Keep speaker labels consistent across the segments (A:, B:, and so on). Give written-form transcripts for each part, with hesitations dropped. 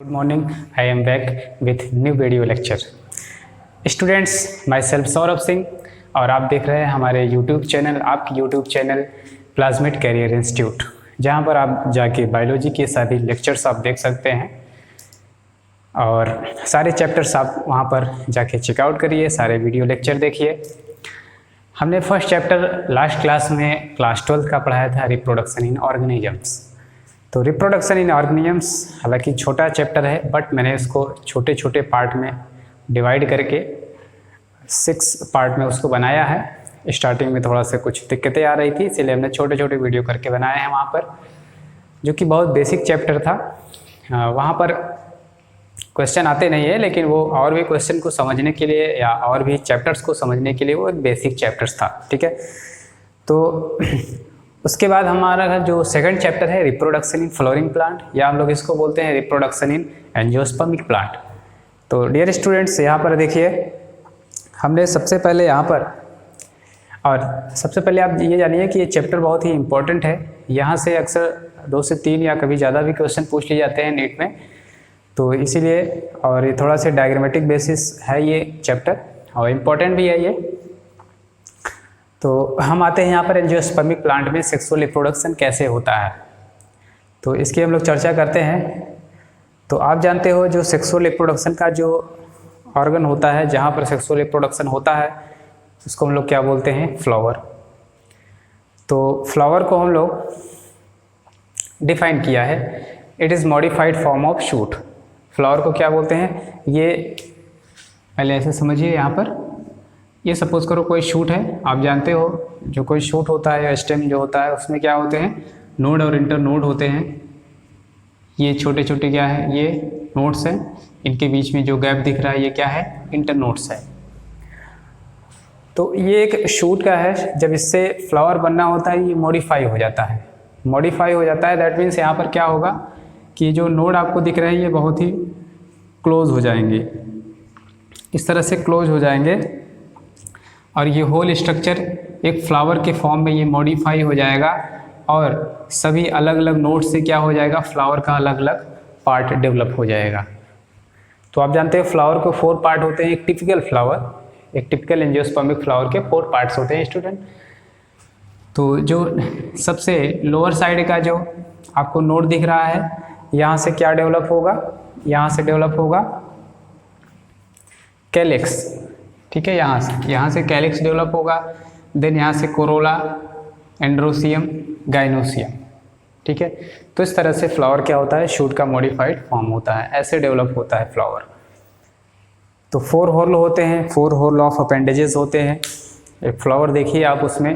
A: Good morning. I am back with new video lecture. Students, myself Saurabh Singh और आप देख रहे हैं हमारे YouTube चैनल, आपकी YouTube channel Plasmid Career Institute, जहां पर आप जाके बायोलॉजी के सभी लेक्चर्स आप देख सकते हैं और सारे चैप्टर्स आप वहां पर जाके चेकआउट करिए, सारे वीडियो लेक्चर देखिए। हमने फर्स्ट चैप्टर लास्ट क्लास में क्लास 12 का पढ़ाया था, रिप्रोडक्शन इन ऑर्गेनिजम्स। तो रिप्रोडक्शन इन ऑर्गेनिजम्स हालांकि छोटा चैप्टर है, बट मैंने इसको छोटे छोटे पार्ट में डिवाइड करके 6 पार्ट में उसको बनाया है। स्टार्टिंग में थोड़ा सा कुछ दिक्कतें आ रही थी, इसीलिए हमने छोटे छोटे वीडियो करके बनाए हैं वहाँ पर, जो कि बहुत बेसिक चैप्टर था। वहाँ पर क्वेश्चन आते नहीं है, लेकिन वो और भी क्वेश्चन को समझने के लिए या और भी चैप्टर्स को समझने के लिए वो एक बेसिक चैप्टर्स था, ठीक है। तो उसके बाद हमारा जो सेकंड चैप्टर है रिप्रोडक्शन इन फ्लोरिंग प्लांट, या हम लोग इसको बोलते हैं रिप्रोडक्शन इन एंजियोस्पर्मिक प्लांट। तो डियर स्टूडेंट्स, यहाँ पर देखिए हमने सबसे पहले यहाँ पर, और सबसे पहले आप ये जानिए कि ये चैप्टर बहुत ही इंपॉर्टेंट है। यहाँ से अक्सर 2 से 3 या कभी ज़्यादा भी क्वेश्चन पूछ लिए जाते हैं नीट में, तो इसीलिए, और ये थोड़ा सा डायग्रामेटिक बेसिस है ये चैप्टर और इम्पॉर्टेंट भी है ये। तो हम आते हैं यहाँ पर एंजियोस्पर्मिक प्लांट में सेक्सुअल रिप्रोडक्शन कैसे होता है, तो इसकी हम लोग चर्चा करते हैं। तो आप जानते हो जो सेक्सुअल रिप्रोडक्शन का जो ऑर्गन होता है, जहाँ पर सेक्सुअल रिप्रोडक्शन होता है, उसको हम लोग क्या बोलते हैं, फ्लावर। तो फ्लावर को हम लोग डिफाइन किया है, it is modified form of shoot. Flower को क्या बोलते हैं, ये पहले ऐसे समझिए। यहाँ पर ये सपोज करो कोई शूट है, आप जानते हो जो कोई शूट होता है या स्टेम जो होता है, उसमें क्या होते हैं, नोड और इंटर नोड होते हैं। ये छोटे छोटे क्या है, ये नोड्स हैं, इनके बीच में जो गैप दिख रहा है ये क्या है, इंटर नोड्स है। तो ये एक शूट का है, जब इससे फ्लावर बनना होता है ये मॉडिफाई हो जाता है, मॉडिफाई हो जाता है। दैट मीन्स यहाँ पर क्या होगा कि जो नोड आपको दिख रहे हैं ये बहुत ही क्लोज हो जाएंगे, इस तरह से क्लोज हो जाएंगे, और ये होल स्ट्रक्चर एक फ्लावर के फॉर्म में ये मॉडिफाई हो जाएगा, और सभी अलग अलग नोड से क्या हो जाएगा, फ्लावर का अलग अलग पार्ट डेवलप हो जाएगा। तो आप जानते हैं फ्लावर को 4 पार्ट होते हैं। एक टिपिकल एंजियोस्पर्मिक फ्लावर के 4 पार्ट्स होते हैं स्टूडेंट। तो जो सबसे लोअर साइड का जो आपको नोड दिख रहा है, यहाँ से क्या डेवलप होगा, यहाँ से डेवलप होगा कैलिक्स, ठीक है। यहाँ से कैलिक्स डेवलप होगा, देन यहाँ से कोरोला, एंड्रोसियम, गाइनोसियम, ठीक है। तो इस तरह से फ्लावर क्या होता है, शूट का मॉडिफाइड फॉर्म होता है, ऐसे डेवलप होता है फ्लावर। तो 4 होल होते हैं, 4 होल ऑफ अपेंडेजेस होते हैं। एक फ्लावर देखिए आप, उसमें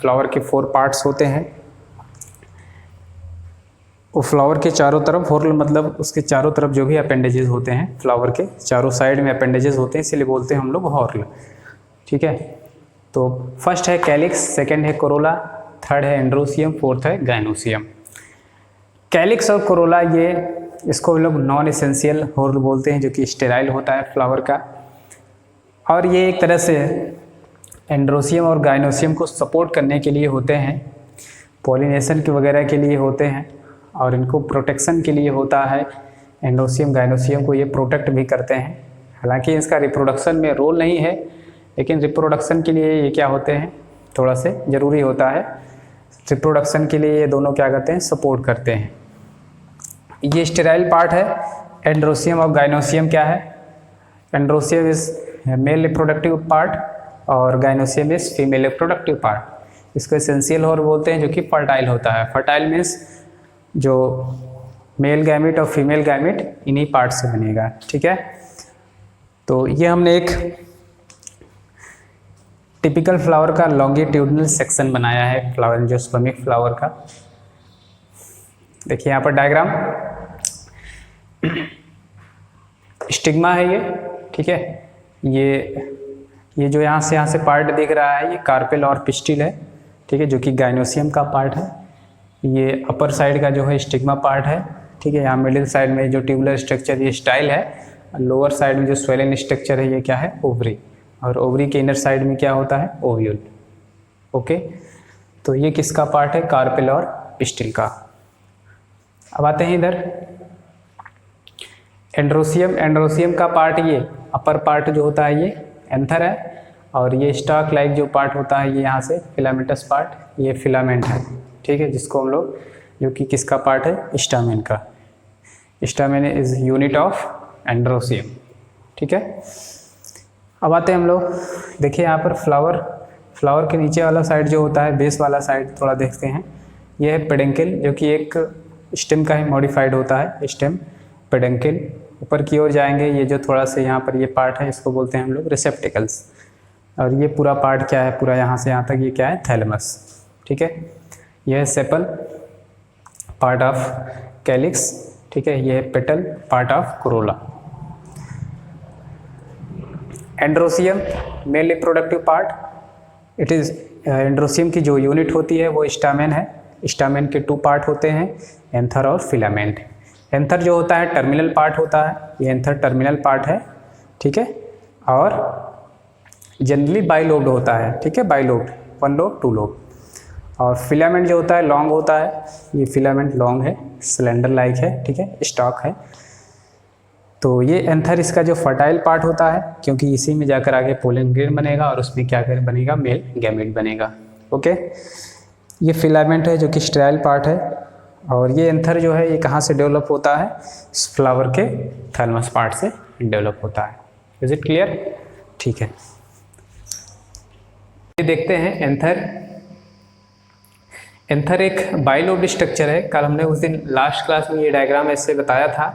A: फ्लावर के 4 पार्ट्स होते हैं। वो फ्लावर के चारों तरफ, होल मतलब उसके चारों तरफ जो भी अपेंडेजेस होते हैं, फ्लावर के चारों साइड में अपेंडेजेस होते हैं, इसीलिए बोलते हैं हम लोग हॉर्ल, ठीक है। तो फर्स्ट है कैलिक्स, सेकंड है कोरोला, थर्ड है एंड्रोसियम, फोर्थ है गाइनोसियम। कैलिक्स और कोरोला ये, इसको हम लोग नॉन एसेंशियल हॉर्ल बोलते हैं, जो कि स्टेराइल होता है फ्लावर का, और ये एक तरह से एंड्रोसियम और गाइनोसियम को सपोर्ट करने के लिए होते हैं, पॉलिनेशन के वगैरह के लिए होते हैं, और इनको प्रोटेक्शन के लिए होता है। एंड्रोसियम गाइनोसियम को ये प्रोटेक्ट भी करते हैं। हालांकि इसका रिप्रोडक्शन में रोल नहीं है, लेकिन रिप्रोडक्शन के लिए ये क्या होते हैं, थोड़ा से ज़रूरी होता है। रिप्रोडक्शन के लिए ये दोनों क्या करते हैं, सपोर्ट करते हैं। ये स्टेराइल पार्ट है। एंड्रोसियम और गाइनोसियम क्या है, androecium is male reproductive part और gynoecium is female reproductive part. इसको एसेंशियल हॉर्न बोलते हैं, जो कि फर्टाइल होता है। फर्टाइल मीन्स जो मेल गैमेट और फीमेल गैमेट इन्हीं पार्ट से बनेगा, ठीक है। तो ये हमने एक टिपिकल फ्लावर का लॉन्गिट्यूडनल सेक्शन बनाया है, फ्लावर एंजियोस्पर्मिक फ्लावर का। देखिए यहाँ पर डायग्राम, स्टिग्मा है ये, ठीक है। ये जो यहाँ से पार्ट दिख रहा है, ये कार्पेल और पिस्टिल है, ठीक है, जो कि गाइनोसियम का पार्ट है। ये अपर साइड का जो है स्टिग्मा पार्ट है, ठीक है। यहाँ मिडिल साइड में जो ट्यूबुलर स्ट्रक्चर ये स्टाइल है, लोअर साइड में जो स्वेलन स्ट्रक्चर है ये क्या है, ओवरी, और ओवरी के इनर साइड में क्या होता है, ओव्यूल, ओके। तो ये किसका पार्ट है, कार्पेल और पिस्टिल का। अब आते हैं इधर, एंड्रोसियम, एंड्रोसियम का पार्ट ये अपर पार्ट जो होता है ये एंथर है, और ये स्टॉक लाइक जो पार्ट होता है ये यहाँ से फिलामेंटस पार्ट ये फिलामेंट है, ठीक है, जिसको हम लोग, जो कि किसका पार्ट है, स्टामेन का। Stamen is unit of androecium, ठीक है। अब आते हैं हम लोग, देखिए यहाँ पर फ्लावर के नीचे वाला साइड जो होता है, बेस वाला साइड थोड़ा देखते हैं। यह है पेडंकल, जो कि एक स्टेम का ही मॉडिफाइड होता है, स्टेम पेडंकल। ऊपर की ओर जाएंगे, ये जो थोड़ा सा यहाँ पर ये पार्ट है इसको बोलते हैं हम लोग रिसेप्टिकल्स, और ये पूरा पार्ट क्या है, पूरा यहाँ से यहाँ तक ये क्या है, थैलेमस, ठीक है। यह है सेपल, पार्ट ऑफ कैलिक्स, ठीक है। यह है petal, part of Corolla. Androecium mail reproductive part, it is androecium की जो यूनिट होती है वो स्टामेन है। स्टामेन के 2 पार्ट होते हैं, एंथर और फिलामेंट। एंथर जो होता है टर्मिनल पार्ट होता है, ये एंथर टर्मिनल पार्ट है, ठीक है, और जनरली बाइलोब्ड होता है, ठीक है, बाइलोब्ड, 1 लोब 2 लोब। और फिलामेंट जो होता है लॉन्ग होता है, ये फिलामेंट लॉन्ग है, सिलेंडर लाइक है, ठीक है, स्टॉक है। तो ये एंथर इसका जो फर्टाइल पार्ट होता है, क्योंकि इसी में जाकर आगे पोलन ग्रेन बनेगा और उसमें क्या कर बनेगा, मेल गैमेट बनेगा, ओके। ये फिलामेंट है जो कि स्टेराइल पार्ट है, और ये एंथर जो है ये कहाँ से डेवलप होता है, फ्लावर के थैलेमस पार्ट से डेवलप होता है। Is it clear? ठीक है, ये देखते हैं एंथर। एंथर एक बाइलोब्ड स्ट्रक्चर है। कल हमने उस दिन लास्ट क्लास में ये डायग्राम ऐसे बताया था,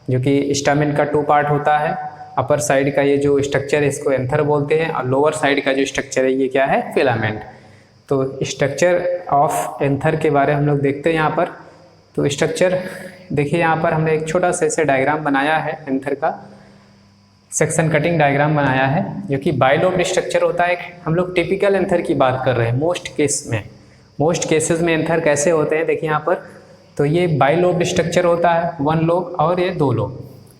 A: जो कि स्टामेन का 2 पार्ट होता है। अपर साइड का ये जो स्ट्रक्चर है इसको एंथर बोलते हैं, और लोअर साइड का जो स्ट्रक्चर है ये क्या है, फिलामेंट। तो स्ट्रक्चर ऑफ एंथर के बारे में हम लोग देखते हैं यहाँ पर। तो स्ट्रक्चर देखिए, यहाँ पर हमने एक छोटा सा ऐसे डायग्राम बनाया है, एंथर का सेक्शन कटिंग डायग्राम बनाया है, जो कि बाइलोब्ड स्ट्रक्चर होता है। हम लोग टिपिकल एंथर की बात कर रहे हैं। मोस्ट केसेस में एंथर कैसे होते हैं, देखिए यहाँ पर। तो ये बाइलोब्ड स्ट्रक्चर होता है, 1 लोब और ये 2 लोब,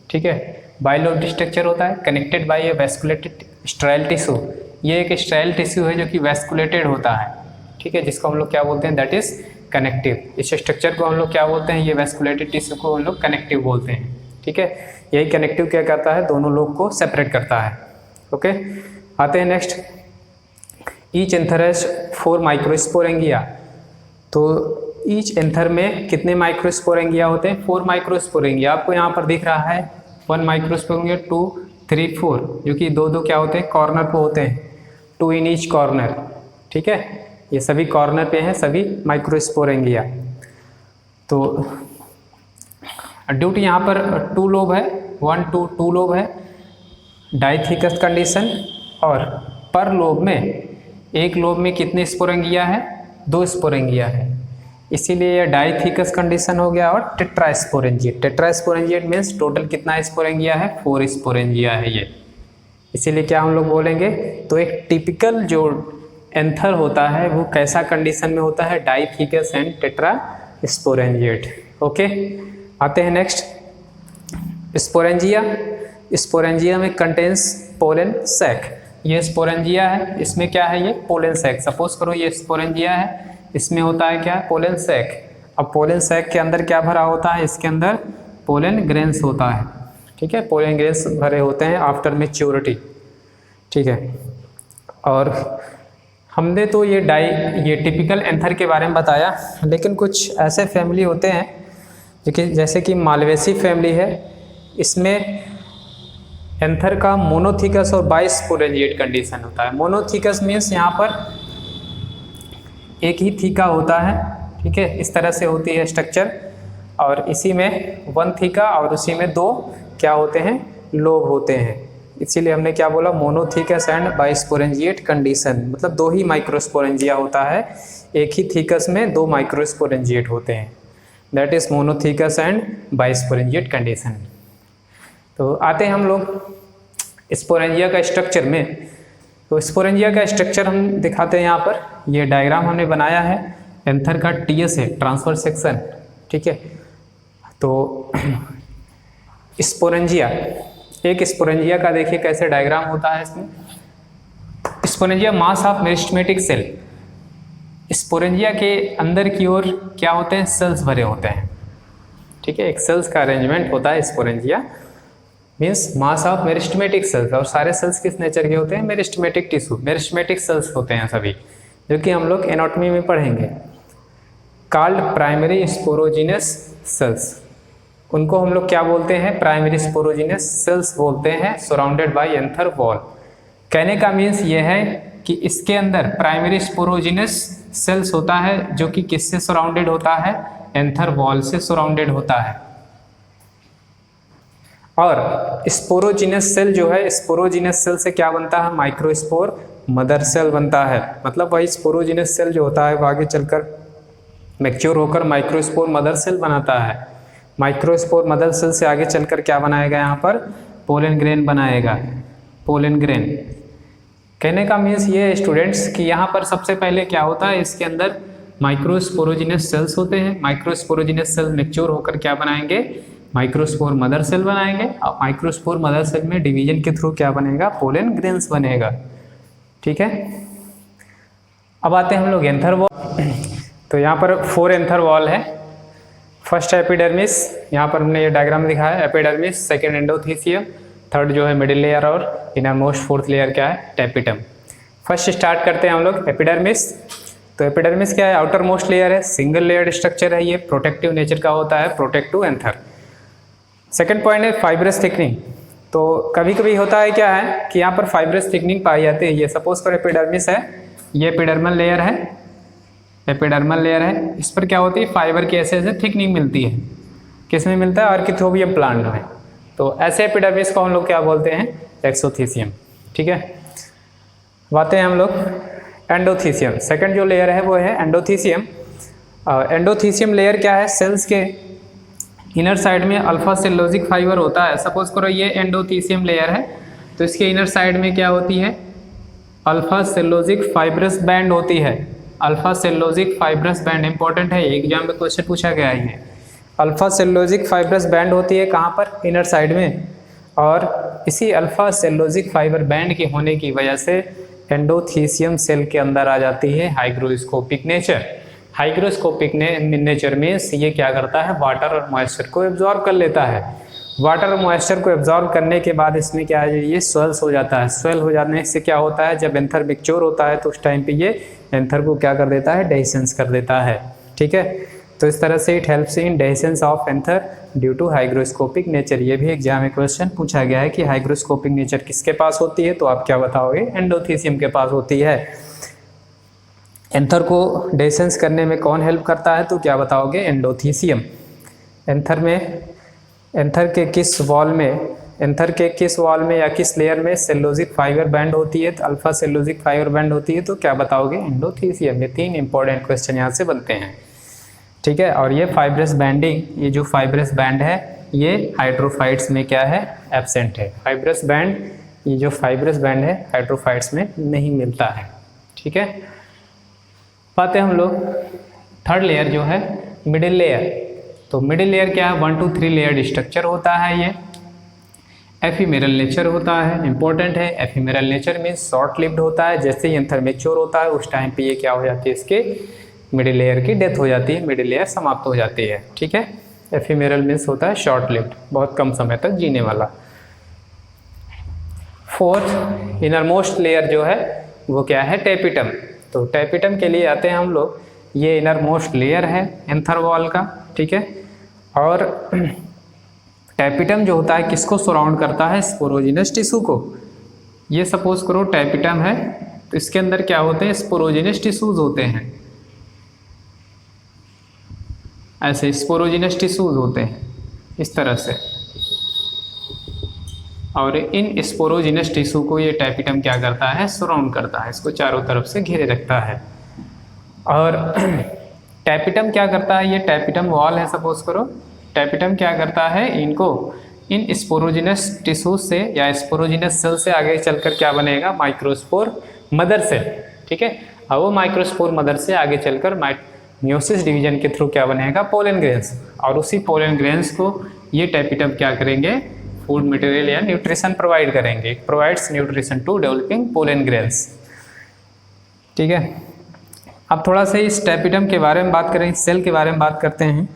A: ठीक है। बाइलोब्ड स्ट्रक्चर होता है, connected by a vasculated sterile tissue. ये एक स्टेराइल टिश्यू है जो कि वैस्कुलेटेड होता है, ठीक है, जिसको हम लोग क्या बोलते हैं, दैट इज कनेक्टिव। इस स्ट्रक्चर को हम लोग क्या बोलते हैं, ये वैस्कुलेटेड टिश्यू को हम लोग कनेक्टिव बोलते हैं, ठीक है। यही कनेक्टिव क्या करता है, दोनों लोब को सेपरेट करता है, ओके। आते हैं नेक्स्ट। Each anther has 4 माइक्रोस्पोरेंगिया। तो ईच एंथर में कितने माइक्रोस्पोरेंगिया होते हैं, 4 माइक्रोस्पोरेंगिया। आपको यहाँ पर दिख रहा है 1 माइक्रोस्पोरेंगिया, 2, 3, 4, जो कि 2 क्या होते हैं, कॉर्नर पे होते हैं, 2 इन ईच कॉर्नर, ठीक है। ये सभी कॉर्नर पे हैं, सभी माइक्रोस्पोरेंगिया। तो ड्यू टू यहाँ पर 2 लोब है, 1 2 2 लोब है, डाइथिकस कंडीशन। और पर लोब में, एक लोब में कितने स्पोरेंगिया है, 2 स्पोरेंगिया है, इसीलिए यह डाइथिकस कंडीशन हो गया। और टेट्रास्पोरेंजिएट, टेट्रास्पोरेंजिएट मीन्स टोटल कितना स्पोरेंगिया है, 4 स्पोरेंगिया है ये, इसीलिए क्या हम लोग बोलेंगे। तो एक टिपिकल जो एंथर होता है वो कैसा कंडीशन में होता है, डाइथिकस एंड टेट्रास्पोरेंजिएट, ओके। आते हैं नेक्स्ट, स्पोरेंजिया। स्पोरेंजिया में कंटेन्स पोलन सैक। ये स्पोरेंजिया है, इसमें क्या है, ये पोलन सैक। सपोज करो ये स्पोरेंजिया है, इसमें होता है क्या, पोलन सैक। अब पोलन सैक के अंदर क्या भरा होता है, इसके अंदर पोलन ग्रेन्स होता है, ठीक है। पोलन ग्रेन्स भरे होते हैं आफ्टर मैच्योरिटी, ठीक है। और हमने तो ये टिपिकल एंथर के बारे में बताया, लेकिन कुछ ऐसे फैमिली होते हैं जैसे कि मालवेसी फैमिली है, इसमें एंथर का मोनोथिकस और बाइस्पोरेंजिएट कंडीशन होता है। मोनोथिकस मीन्स यहाँ पर एक ही थीका होता है, ठीक है, इस तरह से होती है स्ट्रक्चर। और इसी में 1 थीका और उसी में 2 क्या होते हैं, लोब होते हैं, इसीलिए हमने क्या बोला, मोनोथिकस एंड बाइस्पोरेंजिएट कंडीशन। मतलब 2 ही माइक्रोस्पोरेंजिया होता है, एक ही थीकस में 2 माइक्रोस्पोरेंजिएट होते हैं, that is monothecous and bisporangiate condition. तो आते हैं हम लोग स्पोरेंजिया का स्ट्रक्चर में। तो स्पोरेंजिया का स्ट्रक्चर हम दिखाते हैं यहाँ पर। ये डायग्राम हमने बनाया है, एंथर का टीएस है, ट्रांसफर सेक्शन, ठीक है। तो स्पोरेंजिया, एक स्पोरेंजिया का देखिए कैसे डायग्राम होता है इसमें। Sporangia mass of meristematic cell. Sporangia के अंदर की ओर क्या होते हैं, सेल्स भरे होते हैं, ठीक है। एक सेल्स का अरेंजमेंट होता है sporangia. Means mass of meristematic cells, और सारे सेल्स किस नेचर के होते हैं? मेरिस्टेमेटिक टिश्यू, मेरिस्टेमेटिक सेल्स होते हैं सभी, जो कि हम लोग एनाटॉमी में पढ़ेंगे। कॉल्ड प्राइमरी स्पोरोजिनस सेल्स, उनको हम लोग क्या बोलते हैं? प्राइमरी स्पोरोजिनस सेल्स बोलते हैं, सराउंडेड बाय एंथर वॉल। कहने का मीन्स ये है कि इसके अंदर प्राइमरी स्पोरोजिनस सेल्स होता है, जो कि किससे सराउंडेड होता है? एंथर वॉल से सराउंडेड होता है। और स्पोरोजिनस सेल जो है, स्पोरोजिनस सेल से क्या बनता है? माइक्रोस्पोर मदर सेल बनता है। मतलब वही स्पोरोजिनस सेल जो होता है वो आगे चलकर मैच्योर होकर माइक्रोस्पोर मदर सेल बनाता है। माइक्रोस्पोर मदर सेल से आगे चलकर क्या बनाएगा? यहाँ पर पोलन ग्रेन बनाएगा, पोलन ग्रेन। कहने का मीन्स ये है स्टूडेंट्स कि यहाँ पर सबसे पहले क्या होता है? इसके अंदर माइक्रोस्पोरोजिनस सेल्स होते हैं। माइक्रोस्पोरोजिनस सेल मैच्योर होकर क्या बनाएंगे? माइक्रोस्पोर मदर सेल बनाएंगे। और माइक्रोस्पोर मदर सेल में डिवीजन के थ्रू क्या बनेगा? पोलन ग्रेन्स बनेगा। ठीक है, अब आते हैं हम लोग एंथर वॉल। तो यहाँ पर 4 एंथर वॉल है। फर्स्ट एपिडर्मिस, यहाँ पर हमने ये डायग्राम दिखाया है, एपिडर्मिस। सेकेंड एंडोथीसियम, थर्ड जो है मिडिल लेयर, और इनर मोस्ट फोर्थ लेयर क्या है? टेपिटम। फर्स्ट स्टार्ट करते हैं हम लोग एपिडर्मिस। तो एपिडर्मिस क्या है? आउटर मोस्ट लेयर है, सिंगल लेयर्ड स्ट्रक्चर है, ये प्रोटेक्टिव नेचर का होता है, प्रोटेक्टिव एंथर। सेकेंड पॉइंट है फाइब्रस थिकनिंग। तो कभी कभी होता है क्या है कि यहाँ पर फाइब्रस थिकनिंग पाई जाती है। ये सपोज कर एपिडर्मिस है, ये एपिडर्मल लेयर है, एपिडर्मल लेयर है, इस पर क्या होती है? फाइबर की ऐसे ऐसे थिकनिंग मिलती है। किस में मिलता है? आर्किथोबियम प्लांट में। तो ऐसे एपिडर्मिस को हम लोग क्या बोलते हैं? एक्सोथीसियम। ठीक है, बातें हैं हम लोग एंडोथीसियम। सेकंड जो लेयर है वो है एंडोथीसियम। एंडोथीसियम लेयर क्या है? सेल्स के इनर साइड में अल्फा सेलुलोजिक फाइबर होता है। सपोज करो ये एंडोथीसियम लेयर है, तो इसके इनर साइड में क्या होती है? अल्फा सेलुलोजिक फाइब्रस बैंड होती है। Alpha cellulosic fibrous band important है, एग्जाम में क्वेश्चन पूछा गया है। अल्फा सेलुलोजिक फाइब्रस बैंड होती है कहाँ पर? इनर साइड में। और इसी अल्फा सेलुलोजिक फाइबर बैंड के होने की वजह से एंडोथीसियम सेल के अंदर आ जाती है हाइग्रोस्कोपिक नेचर। हाइग्रोस्कोपिक नेचर में ये क्या करता है? वाटर और मॉइस्चर को एब्जॉर्ब कर लेता है। वाटर और मॉइस्चर को एब्जॉर्ब करने के बाद इसमें क्या है? ये स्वेल्स हो जाता है। स्वेल हो जाने से क्या होता है? जब एंथर मैच्योर होता है तो उस टाइम पे ये एंथर को क्या कर देता है? डेहिसेंस कर देता है। ठीक है, तो इस तरह से it helps in dehiscence of anther due to hygroscopic nature. ये भी एग्जाम में क्वेश्चन पूछा गया है कि हाइग्रोस्कोपिक नेचर किसके पास होती है? तो आप क्या बताओगे? एंडोथीसियम के पास होती है। एंथर को डेहिसेंस करने में कौन हेल्प करता है? तो क्या बताओगे? एंडोथीसियम। एंथर में, एंथर के किस वॉल में, एंथर के किस वॉल में या किस लेयर में सेलुलोजिक फाइबर बैंड होती है? तो अल्फा सेलुलोजिक फाइबर बैंड होती है, तो क्या बताओगे? एंडोथीसियम। ये 3 इंपॉर्टेंट क्वेश्चन यहाँ से बनते हैं। ठीक है, और ये फाइब्रस बैंडिंग, ये जो फाइब्रस बैंड है ये हाइड्रोफाइट्स में क्या है? एब्सेंट है। फाइब्रस बैंड, ये जो फाइब्रस बैंड है हाइड्रोफाइट्स में नहीं मिलता है। ठीक है, बातें हम लोग थर्ड लेयर जो है मिडिल लेयर। तो मिडिल लेयर क्या है? 1 to 3 लेयर्ड स्ट्रक्चर होता है। ये एफिमेरल नेचर होता है, इंपॉर्टेंट है। Ephemeral nature means short lived होता है। जैसे ही एंथर मैच्योर होता है उस टाइम पे ये क्या हो जाती है? इसके मिडिल लेयर की डेथ हो जाती है, मिडिल लेयर समाप्त हो जाती है। ठीक है, एफिमेरल मीन्स होता है शॉर्ट लिव्ड, बहुत कम समय तक जीने वाला। फोर्थ इनर मोस्ट लेयर जो है वो क्या है? टेपिटम। तो टेपिटम के लिए आते हैं हम लोग। ये इनर मोस्ट लेयर है एंथर वॉल का। ठीक है, और टेपिटम जो होता है किसको सराउंड करता है? स्पोरोजिनस टिश्यू को। ये सपोज करो टेपिटम है, तो इसके अंदर क्या होते हैं? स्पोरोजिनस टिश्यूज होते हैं। ऐसे स्पोरोजिनस टिश्यूज होते हैं इस तरह से, और इन स्पोरोजिनस टिश्यू को ये टेपिटम क्या करता है? सराउंड करता है, इसको चारों तरफ से घेरे रखता है। और टेपिटम क्या करता है? ये टेपिटम वॉल है सपोज करो। टेपिटम क्या करता है? इनको इन स्पोरोजिनस टिश्यू से या स्पोरोजिनस सेल से आगे चलकर क्या बनेगा? Microspore mother cell. ठीक है, और वो माइक्रोस्पोर मदर से आगे चलकर मियोसिस डिवीजन के थ्रू क्या बनेगा? Pollen grains. और उसी पोलन ग्रेन्स को ये टेपिटम क्या करेंगे? फूड मटेरियल या न्यूट्रिशन प्रोवाइड करेंगे। It provides nutrition to developing pollen grains. ठीक है, अब थोड़ा सा इस टेपिटम के बारे में बात करें, सेल के बारे में बात करते हैं।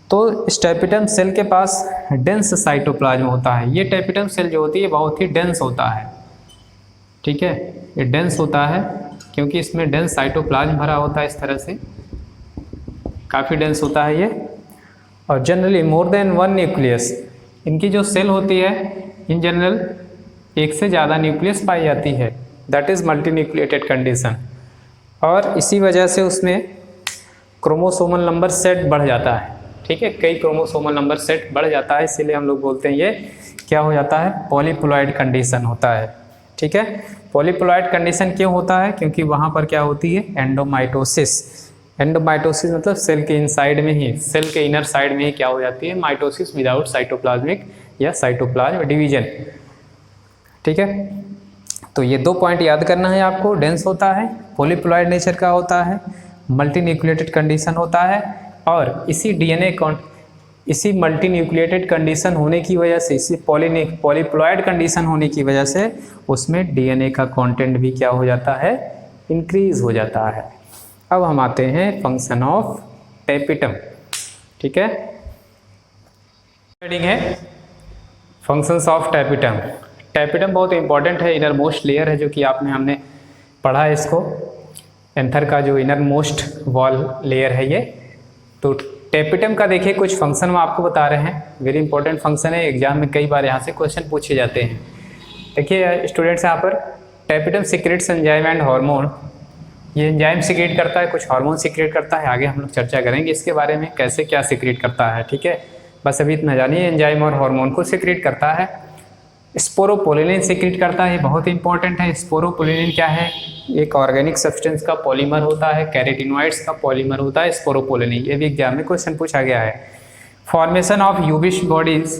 A: तो इस टैपेटम सेल के पास डेंस साइटोप्लाज्म होता है। ये टैपेटम सेल जो होती है बहुत ही डेंस होता है, ठीक है, ये डेंस होता है क्योंकि इसमें डेंस साइटोप्लाज्म भरा होता है, इस तरह से काफ़ी डेंस होता है ये। और generally more than one nucleus, इनकी जो सेल होती है इन जनरल एक से ज़्यादा न्यूक्लियस पाई जाती है, that is multi nucleated condition. और इसी वजह से उसमें क्रोमोसोमल नंबर सेट बढ़ जाता है, ठीक है, कई क्रोमोसोमल नंबर सेट बढ़ जाता है, इसीलिए हम लोग बोलते हैं ये क्या हो जाता है, पॉलीप्लॉइड कंडीशन होता है, ठीक है। पॉलीप्लॉइड कंडीशन क्यों होता है, क्योंकि वहाँ पर क्या होती है, एंडोमाइटोसिस। एंडोमाइटोसिस मतलब सेल के इनसाइड में ही, सेल के इनर साइड में ही क्या हो जाती है, माइटोसिस विदाउट साइटोप्लाज्मिक या साइटोप्लाज्म डिवीजन, ठीक है। तो ये 2 पॉइंट याद करना है आपको, डेंस होता है, पॉलीप्लॉइड नेचर का होता है, मल्टी न्यूक्लिएटेड कंडीशन होता है, और इसी मल्टी न्यूक्लिएटेड कंडीशन होने की वजह से, इसी पॉलीप्लॉइड कंडीशन होने की वजह से उसमें डीएनए का कंटेंट भी क्या हो जाता है, इंक्रीज हो जाता है। अब हम आते हैं फंक्शन ऑफ टैपेटम, ठीक है, हेडिंग है फंक्शंस ऑफ टैपेटम। टैपेटम बहुत इंपॉर्टेंट है, इनर मोस्ट लेयर है, जो कि हमने पढ़ा है इसको, एंथर का जो इनर मोस्ट वॉल लेयर है ये। तो टैपेटम का देखिए कुछ फंक्शन हम आपको बता रहे हैं, वेरी इंपॉर्टेंट फंक्शन है, एग्जाम में कई बार यहाँ से क्वेश्चन पूछे जाते हैं। देखिए स्टूडेंट्स, यहाँ पर tapetum secrets enzyme and hormone, ये एंजाइम सीक्रेट करता है, कुछ हार्मोन सीक्रेट करता है, आगे हम लोग चर्चा करेंगे इसके बारे में कैसे क्या सीक्रेट करता है, ठीक है। बस अभी इतना जानिए, एंजाइम और हार्मोन को सीक्रेट करता है। स्पोरोपोलिनिन सीक्रेट करता है, बहुत इंपॉर्टेंट है। स्पोरोपोलिनिन क्या है, एक ऑर्गेनिक सब्सटेंस का पॉलीमर होता है, कैरोटीनॉइड्स का पॉलीमर होता है स्पोरोपोलिनिन, ये भी एग्जाम में क्वेश्चन पूछा गया है। Formation of यूबिस bodies,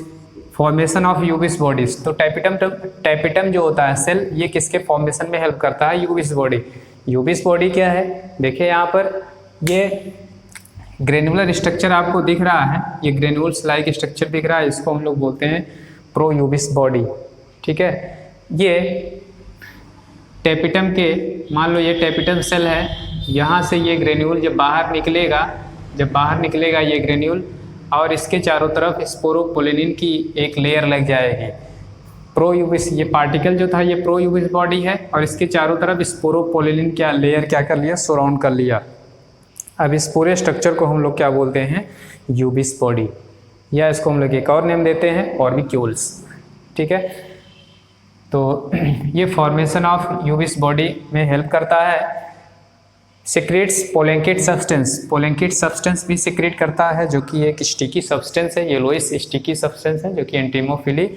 A: formation of यूबिस bodies, तो टैपेटम जो होता है सेल, ये किसके फॉर्मेशन में हेल्प करता है, यूबिस बॉडी। यूबिस बॉडी क्या है, देखिए यहाँ पर ये ग्रेनुलर स्ट्रक्चर आपको दिख रहा है, ये ग्रेनुल्स लाइक स्ट्रक्चर दिख रहा है, इसको हम लोग बोलते हैं प्रो यूबिस बॉडी, ठीक है। ये टैपेटम के, मान लो ये टैपेटम सेल है, यहाँ से ये ग्रेन्यूल जब बाहर निकलेगा ये ग्रेन्यूल, और इसके चारों तरफ स्पोरोपोलिनिन की एक लेयर लग जाएगी। प्रो यूबिस, ये पार्टिकल जो था ये प्रो यूबिस बॉडी है, और इसके चारों तरफ स्पोरोपोलिनिन क्या लेयर क्या कर लिया, सराउंड कर लिया। अब इस पूरे स्ट्रक्चर को हम लोग क्या बोलते हैं, यूबिस बॉडी, या इसको हम लोग एक और नेम देते हैं ऑर्बिक्यूल्स, ठीक है। तो ये फॉर्मेशन ऑफ यूबिस बॉडी में हेल्प करता है। सिक्रेट्स पोलेंकेट सब्सटेंस, पोलेंकेट सब्सटेंस भी सिक्रेट करता है, जो कि एक स्टिकी सब्सटेंस है, येलोइश स्टिकी सब्सटेंस है, जो कि एंटीमोफिली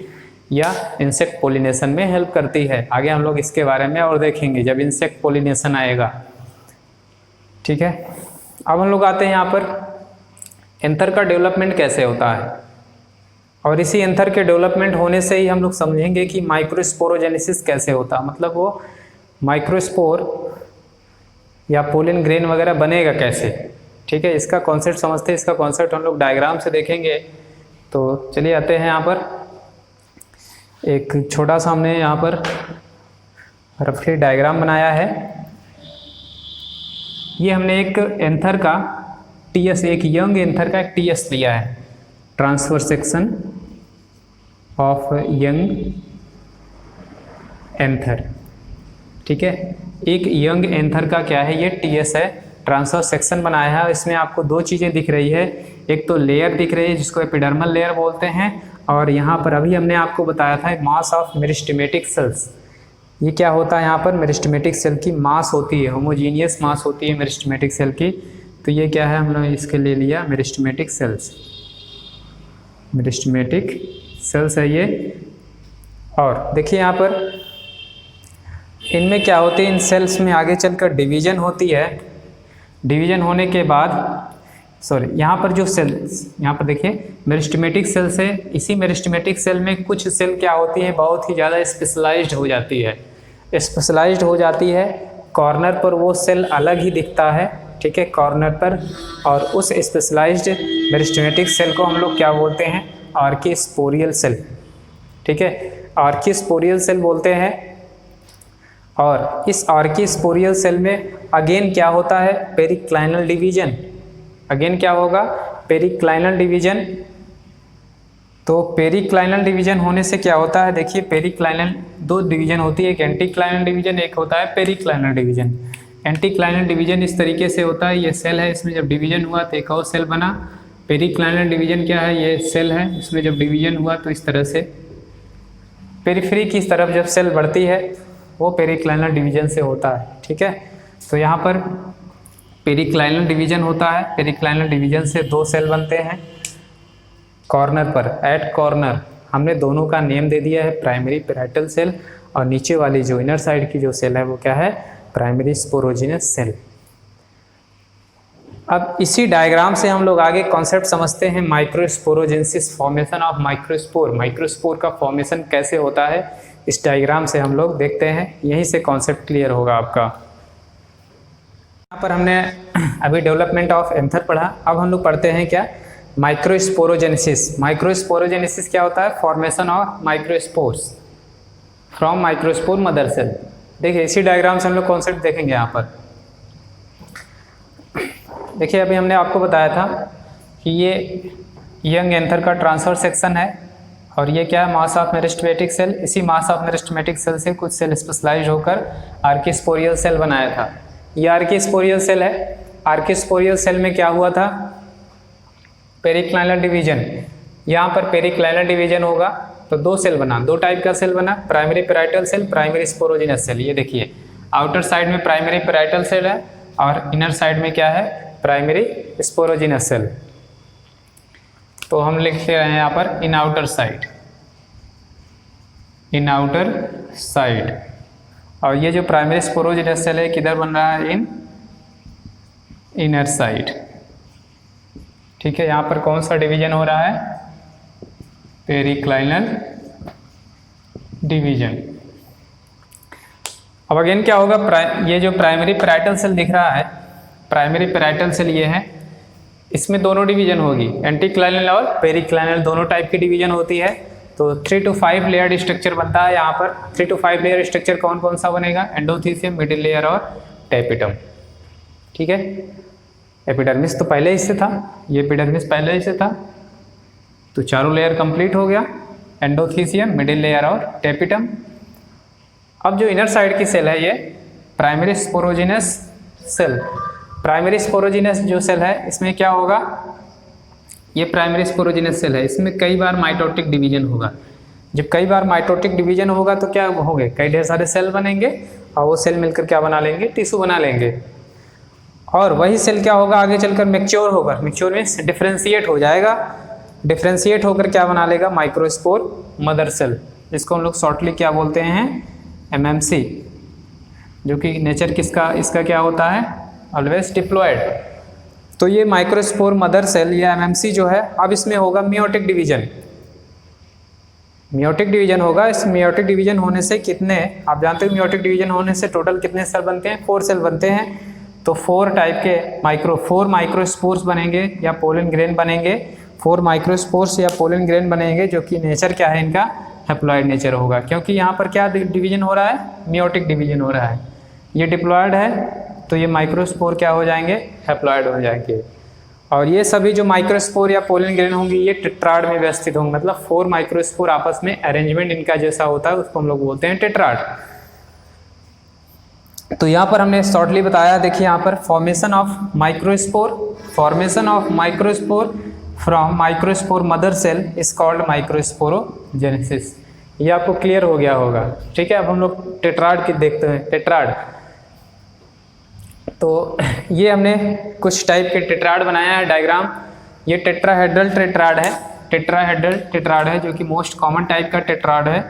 A: या इंसेक्ट पोलिनेशन में हेल्प करती है। आगे हम लोग इसके बारे में और देखेंगे जब इंसेक्ट पोलिनेशन आएगा, ठीक है। अब हम लोग आते हैं यहाँ पर एंथर का डेवलपमेंट कैसे होता है, और इसी एंथर के डेवलपमेंट होने से ही हम लोग समझेंगे कि माइक्रोस्पोरोजेनेसिस कैसे होता है, मतलब वो माइक्रोस्पोर या पोलिन ग्रेन वगैरह बनेगा कैसे, ठीक है। इसका कॉन्सेप्ट समझते हैं, इसका कॉन्सेप्ट हम लोग डायग्राम से देखेंगे। तो चलिए आते हैं यहाँ पर, एक छोटा सा हमने यहाँ पर रफली डायग्राम बनाया है। ये हमने एक एंथर का टीएस, एक यंग एंथर का एक टीएस लिया है, transfer section of young anther, ठीक है। एक यंग एंथर का क्या है, ये टीएस है, ट्रांसफर सेक्शन बनाया है। इसमें आपको 2 चीज़ें दिख रही है, एक तो लेयर दिख रही है जिसको एपिडर्मल लेयर बोलते हैं, और यहाँ पर अभी हमने आपको बताया था मास ऑफ मेरिस्टेमेटिक सेल्स। ये क्या होता है, यहाँ पर मेरिस्टेमेटिक सेल की मास होती है, होमोजीनियस मास होती है मेरिस्टेमेटिक सेल की। तो ये क्या है, हमने इसके लिए लिया मेरिस्टेमेटिक सेल्स, मेरिस्टेमेटिक सेल्स है ये। और देखिए यहाँ पर इनमें क्या होती है, इन सेल्स में आगे चलकर डिवीजन होती है। डिवीजन होने के बाद यहाँ पर जो सेल्स, यहाँ पर देखिए मेरिस्टेमेटिक सेल्स है, इसी मेरिस्टेमेटिक सेल में कुछ सेल क्या होती है, बहुत ही ज़्यादा स्पेशलाइज्ड हो जाती है, स्पेशलाइज्ड हो जाती है। कॉर्नर पर वो सेल अलग ही दिखता है, ठीक है, कॉर्नर पर, और उस स्पेशलाइज्ड मेरिस्टेमेटिक सेल को हम लोग क्या बोलते हैं, आर्कीस्पोरियल सेल, ठीक है, आर्कीस्पोरियल सेल बोलते हैं। और इस आर्कीस्पोरियल सेल में अगेन क्या होता है, पेरिक्लाइनल डिवीजन, अगेन क्या होगा, पेरिक्लाइनल डिवीजन। तो पेरिक्लाइनल डिवीजन होने से क्या होता है, देखिए पेरिक्लाइनल दो डिवीजन होती है, एक एंटीक्लाइनल डिवीजन, एक होता है पेरिक्लाइनल डिवीजन। एंटीक्लाइनल डिवीजन इस तरीके से होता है, ये सेल है, इसमें जब डिवीजन हुआ तो एक और सेल बना। पेरिक्लाइनल डिवीजन क्या है, ये सेल है, इसमें जब डिवीजन हुआ तो इस तरह से पेरिफेरी की तरफ जब सेल बढ़ती है वो पेरिक्लाइनल डिवीजन से होता है। ठीक है, तो यहाँ पर पेरिक्लाइनल डिवीजन होता है, पेरिक्लाइनल डिवीजन से दो सेल बनते हैं कॉर्नर पर, एट कॉर्नर हमने दोनों का नेम दे दिया है प्राइमरी पैराइटल सेल, और नीचे वाली जो इनर साइड की जो सेल है वो क्या है, प्राइमरी स्पोरोजिनस सेल। अब इसी डायग्राम से हम लोग आगे कॉन्सेप्ट समझते हैं माइक्रोस्पोरोजेंसिस, फॉर्मेशन ऑफ माइक्रोस्पोर। माइक्रोस्पोर का फॉर्मेशन कैसे होता है इस डायग्राम से हम लोग देखते हैं, यहीं से कॉन्सेप्ट क्लियर होगा आपका। यहाँ पर हमने अभी डेवलपमेंट ऑफ एंथर पढ़ा, अब हम लोग पढ़ते हैं क्या, माइक्रोस्पोरोजेनेसिस। माइक्रोस्पोरोजेनेसिस क्या होता है, formation of microspores from microspore mother cell. देखिए इसी डायग्राम से हम लोग कॉन्सेप्ट देखेंगे। यहाँ पर देखिए अभी हमने आपको बताया था कि ये यंग एंथर का ट्रांसफर सेक्शन है, और ये क्या है, मास ऑफ मेरिस्टेमेटिक सेल। इसी मास ऑफ मेरिस्टेमेटिक सेल से कुछ सेल स्पेशलाइज होकर आर्किस्पोरियल सेल बनाया था। ये आर्किस्पोरियल सेल है। आर्किस्पोरियल सेल में क्या हुआ था, पेरिक्लाइनल डिवीजन। यहाँ पर पेरिक्लाइनल डिवीजन होगा तो दो सेल बना, दो टाइप का सेल बना, primary parietal cell, primary sporogenous cell. ये देखिए आउटर साइड में प्राइमरी पैराइटल सेल है और इनर साइड में क्या है, प्राइमरी स्पोरोजिनस सेल। तो हम लिखते रहे हैं यहाँ पर इन आउटर साइड, इन आउटर साइड। और ये जो प्राइमरी स्पोरोजिनस सेल है किधर बन रहा है, इन इनर साइड। ठीक है, यहाँ पर कौन सा डिवीजन हो रहा है, पेरिक्लाइनल डिवीजन। अब अगेन क्या होगा, ये जो प्राइमरी पैराइटल सेल दिख रहा है, प्राइमरी पैराइटल सेल ये है, इसमें दोनों डिवीजन होगी, एंटीक्लाइनल और पेरिक्लाइनल दोनों टाइप की डिवीजन होती है। तो 3 to 5 लेयर्ड स्ट्रक्चर बनता है। यहाँ पर 3 to 5 लेयर स्ट्रक्चर कौन कौन सा बनेगा, एंडोथीसियम, मिडिल लेयर और टेपिटम। ठीक है, एपिडर्मिस तो पहले ही से था, ये एपिडर्मिस पहले ही से था, तो चारों लेयर कंप्लीट हो गया, एंडोथीसियम, मिडिल लेयर और टेपिटम। अब जो इनर साइड की सेल है ये primary sporogenous cell. Primary sporogenous जो सेल है इसमें क्या होगा, ये प्राइमरी स्पोरोजिनस सेल है, इसमें कई बार माइटोटिक डिवीजन होगा। जब कई बार माइटोटिक डिवीजन होगा तो क्या होंगे, कई ढेर सारे सेल बनेंगे और वो सेल मिलकर क्या बना लेंगे, टिश्यू बना लेंगे। और वही सेल क्या होगा, आगे चलकर मैच्योर होगा, मैच्योर मीन्स डिफ्रेंशिएट हो जाएगा, डिफ्रेंशिएट होकर क्या बना लेगा, माइक्रोस्पोर मदर सेल, जिसको हम लोग शॉर्टली क्या बोलते हैं, एमएमसी, जो कि नेचर किसका इसका क्या होता है, ऑलवेज डिप्लॉयड। तो ये माइक्रोस्पोर मदर सेल या एमएमसी जो है, अब इसमें होगा मियोटिक डिवीजन। मियोटिक डिवीजन होगा। इस मियोटिक डिवीजन होने से कितने, आप जानते हो मियोटिक डिवीजन होने से टोटल कितने सेल बनते हैं, 4 सेल बनते हैं। तो 4 टाइप के 4 माइक्रोस्पोर्स बनेंगे या पोलन ग्रेन बनेंगे, 4 माइक्रोस्पोर्स या पोलन ग्रेन बनेंगे, जो कि नेचर क्या है इनका, हैप्लॉइड नेचर होगा। क्योंकि यहाँ पर क्या डिवीजन हो रहा है, मियोटिक डिवीजन हो रहा है। ये डिप्लॉयड है तो ये माइक्रोस्पोर क्या हो जाएंगे, हैप्लॉइड हो जाएंगे। और ये सभी जो माइक्रोस्पोर या पोलन ग्रेन होंगी ये टेट्राड में व्यवस्थित होंगे, मतलब 4 माइक्रोस्पोर आपस में अरेंजमेंट इनका जैसा होता है उसको हम लोग बोलते हैं टेट्राड। तो यहाँ पर हमने शॉर्टली बताया, देखिए यहाँ पर formation of microspore, formation of microspore from microspore mother cell is called microsporogenesis. ये आपको क्लियर हो गया होगा। ठीक है, अब हम लोग टेट्राड की देखते हैं। टेट्राड, तो ये हमने कुछ टाइप के टेट्राड बनाया है डायग्राम। ये टेट्राहेड्रल टेट्राड है, टेट्राहेड्रल टेट्राड है, जो कि मोस्ट कॉमन टाइप का टेट्राड है,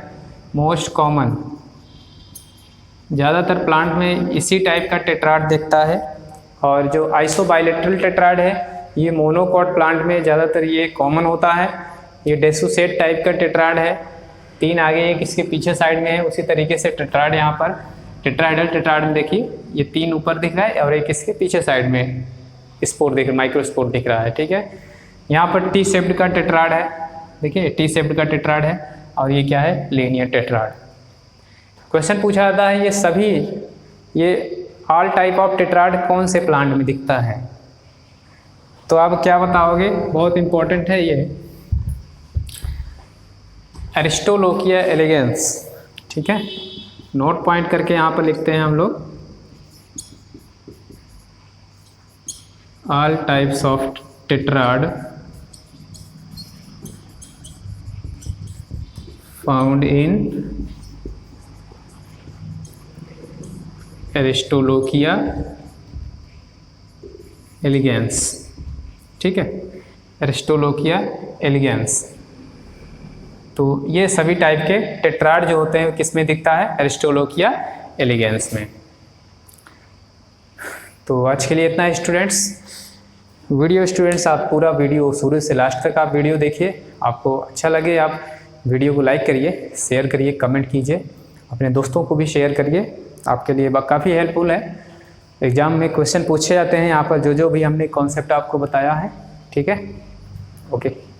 A: मोस्ट कॉमन। ज़्यादातर प्लांट में इसी टाइप का टेट्राड दिखता है। और जो आइसोबाइलेटरल टेट्राड है ये मोनोकॉट प्लांट में ज़्यादातर ये कॉमन होता है। ये डेसुसेट टाइप का टेट्राड है, 3 आगे एक इसके पीछे साइड में है। उसी तरीके से टेट्राड यहाँ पर टेट्राहेड्रल टेट्राड में देखिए ये 3 ऊपर दिख रहा है और एक इसके पीछे साइड में स्पोर दिख, माइक्रोस्पोर दिख रहा है। ठीक है, यहाँ पर टी शेप्ड का टेट्राड है, देखिए टी शेप्ड का टेट्राड है। और ये क्या है, लीनियर टेट्राड। क्वेश्चन पूछा जाता है ये सभी, ये ऑल टाइप ऑफ टेट्राड कौन से प्लांट में दिखता है। तो आप क्या बताओगे, बहुत इंपॉर्टेंट है ये, एरिस्टोलोकिया एलिगेंस। ठीक है, नोट पॉइंट करके यहाँ पर लिखते हैं हम लोग, all types of tetrad found in Aristolochia elegans. ठीक है, एरिस्टोलोकिया एलिगेंस। तो ये सभी टाइप के टेट्राड जो होते हैं किस में दिखता है, एरिस्टोलोकिया एलिगेंस में। तो आज के लिए इतना है स्टूडेंट्स। आप पूरा वीडियो शुरू से लास्ट तक आप वीडियो देखिए, आपको अच्छा लगे आप वीडियो को लाइक करिए, शेयर करिए, कमेंट कीजिए, अपने दोस्तों को भी शेयर करिए, आपके लिए काफ़ी हेल्पफुल है। एग्ज़ाम में क्वेश्चन पूछे जाते हैं यहाँ पर जो भी हमने कॉन्सेप्ट आपको बताया है। ठीक है, ओके।